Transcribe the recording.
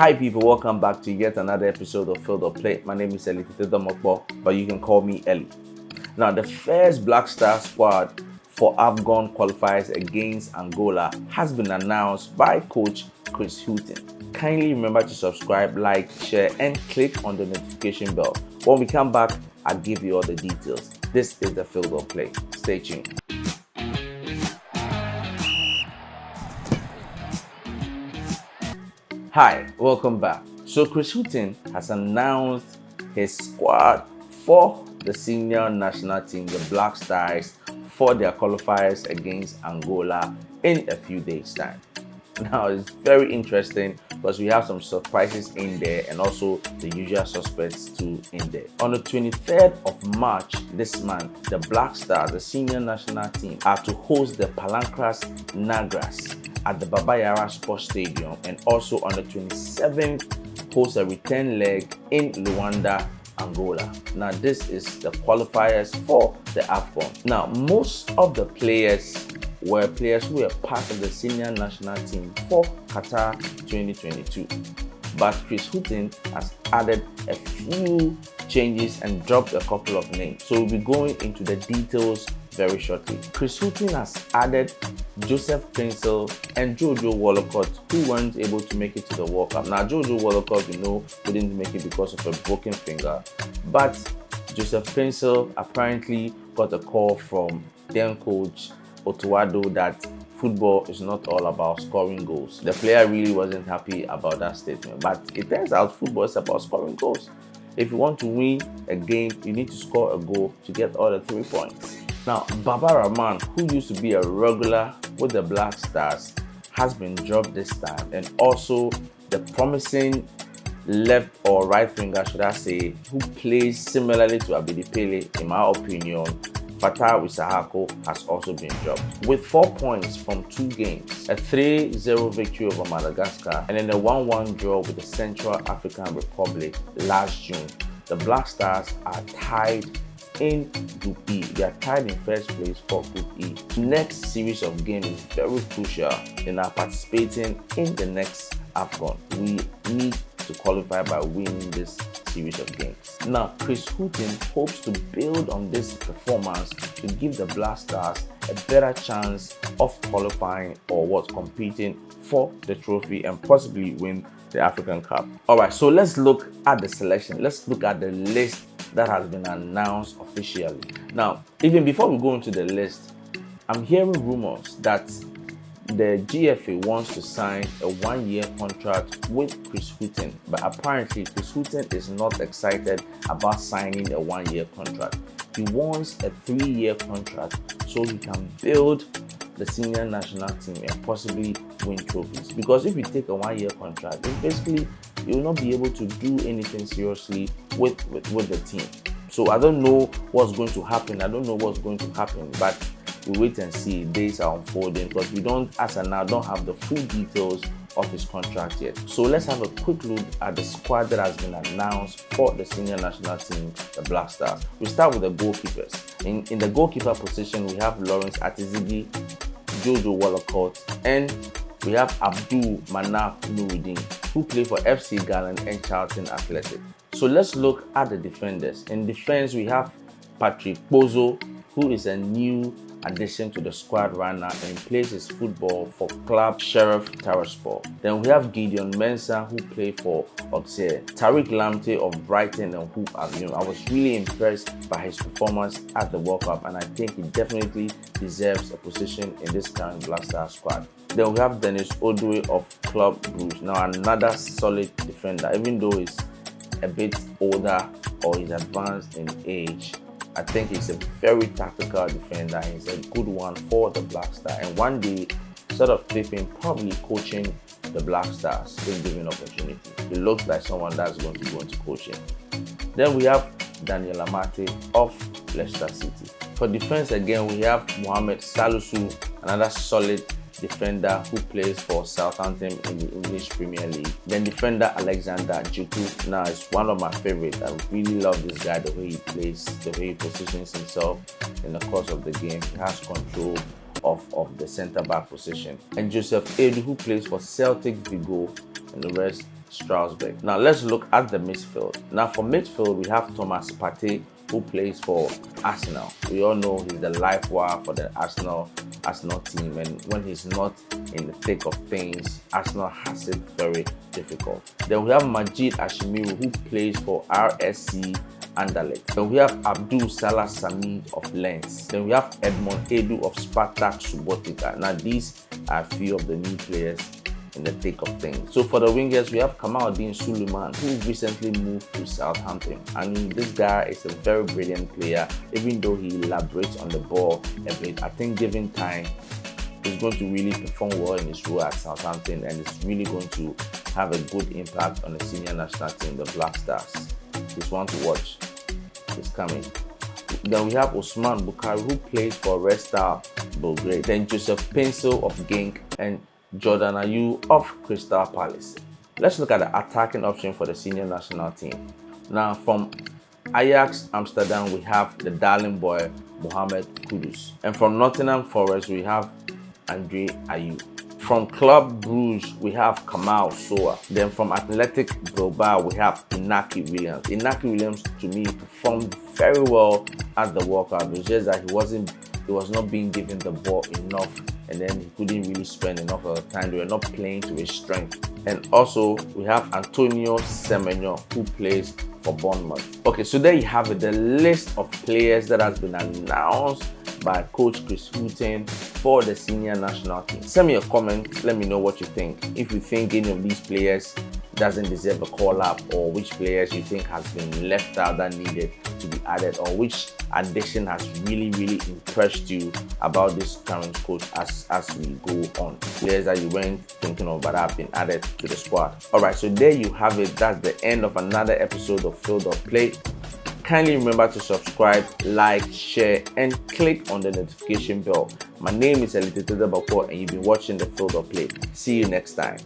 Hi people, welcome back to yet another episode of Field of Play. My name is Eli Mokbo, but you can call me Eli. Now, the first Black Star squad for AFCON qualifiers against Angola has been announced by coach Chris Hughton. Kindly remember to subscribe, like, share, and click on the notification bell. When we come back, I'll give you all the details. This is the Field of Play. Stay tuned. Hi, welcome back. So Chris Hughton has announced his squad for the senior national team, the Black Stars, for their qualifiers against Angola in a few days' time. Now, it's very interesting because we have some surprises in there and also the usual suspects too in there. On the 23rd of March this month, the Black Stars, the senior national team, are to host the Palancras Negras at the Baba Yara Sports Stadium, and also on the 27th host a return leg in Luanda, Angola. Now, this is the qualifiers for the AFCON. Now, most of the players were players who were part of the senior national team for Qatar 2022. But Chris Hughton has added a few changes and dropped a couple of names. So we'll be going into the details very shortly. Chris Hughton has added Joseph Prinzel and Jojo Wallacott, who weren't able to make it to the World Cup. Now, Jojo Wallacott, we know, didn't make it because of a broken finger, but Joseph Prinzel apparently got a call from then coach Otuado that football is not all about scoring goals. The player really wasn't happy about that statement, but it turns out football is about scoring goals. If you want to win a game, you need to score a goal to get all the 3 points. Now, Baba Rahman, who used to be a regular with the Black Stars, has been dropped this time, and also the promising left or right winger, should I say, who plays similarly to Abedi Pele, in my opinion, Fatah Wisahako, has also been dropped. With 4 points from 2 games, a 3-0 victory over Madagascar, and then a 1-1 draw with the Central African Republic last June, the Black Stars are tied in Group E. They are tied in first place for Group E. Next series of games is very crucial in our participating in the next AFCON. We need to qualify by winning this series of games. Now, Chris Hughton hopes to build on this performance to give the Black Stars a better chance of qualifying or competing for the trophy and possibly win the African Cup. Alright, so let's look at the selection. Let's look at the list that has been announced officially. Now, even before we go into the list, I'm hearing rumors that the GFA wants to sign a 1-year contract with Chris Hughton, but apparently Chris Hughton is not excited about signing a 1-year contract. He wants a 3-year contract so he can build the senior national team and possibly win trophies. Because if you take a 1-year contract, then basically you will not be able to do anything seriously with the team. So I don't know what's going to happen. But we wait and see. Days are unfolding because we don't, as of now, don't have the full details of his contract yet. So let's have a quick look at the squad that has been announced for the senior national team, the Black Stars. We start with the goalkeepers. In the goalkeeper position, we have Lawrence Atizigi, Jojo Wallacott, and we have Abdul Manaf Nuruddin, who play for FC Garland and Charlton Athletic. So let's look at the defenders. In defense, we have Patrick Bozo, who is a new addition to the squad right now and plays his football for club Sheriff Tiraspol. Then we have Gideon Mensah, who played for Auxerre. Tariq Lamptey of Brighton and Hove Albion. I was really impressed by his performance at the World Cup, and I think he definitely deserves a position in this current Black Star squad. Then we have Dennis Odoi of Club Brugge. Now, another solid defender, even though he's a bit older or he's advanced in age. I think he's a very tactical defender. He's a good one for the Black Star, and one day sort of flipping, probably coaching the Black Stars if given opportunity. He looks like someone that's going to go into coaching. Then we have Daniel Amate of Leicester City. For defense again, we have Mohamed Salisu, another solid defender who plays for Southampton in the English Premier League. Then defender Alexander Djiku. Now, it's one of my favorites. I really love this guy, the way he plays, the way he positions himself in the course of the game. He has control of the centre-back position. And Joseph Edu, who plays for Celtic Vigo, and the rest Strasbourg. Now let's look at the midfield. Now for midfield, we have Thomas Partey, who plays for Arsenal. We all know he's the life wire for the Arsenal team, and when he's not in the thick of things, Arsenal has it very difficult. Then we have Majid Ashimiru, who plays for RSC Anderlecht. Then we have Abdul Salah Sami of Lens. Then we have Edmond Edu of Spartak Subotica. Now these are a few of the new players in the thick of things. So for the wingers, we have Kamaldeen Suleiman, who recently moved to Southampton. I mean, this guy is a very brilliant player, even though he elaborates on the ball a bit. I think given time, he's going to really perform well in his role at Southampton, and it's really going to have a good impact on the senior national team, the Black Stars. He's one to watch. He's coming. Then we have Osman Bukhari, who plays for Red Star Belgrade. Then Joseph Pinsel of Genk and Jordan Ayew of Crystal Palace. Let's look at the attacking option for the senior national team. Now from Ajax Amsterdam, we have the darling boy Mohamed Kudus. And from Nottingham Forest, we have Andre Ayew. From Club Brugge, we have Kamal Soa. Then from Athletic Bilbao, we have Inaki Williams. Inaki Williams, to me, performed very well at the World Cup. It's just that he was not being given the ball enough, and then he couldn't really spend enough of the time. They were not playing to his strength. And also, we have Antonio Semenyo, who plays for Bournemouth. Okay, so there you have it, the list of players that has been announced by Coach Chris Hughton for the senior national team. Send me a comment, let me know what you think. If you think any of these players doesn't deserve a call up, or which players you think has been left out that needed to be added, or which addition has really impressed you about this current coach as we go on. Players that you weren't thinking of but have been added to the squad. Alright, so there you have it. That's the end of another episode of Field of Play. Kindly remember to subscribe, like, share, and click on the notification bell. My name is Elite Bako, and you've been watching the Field of Play. See you next time.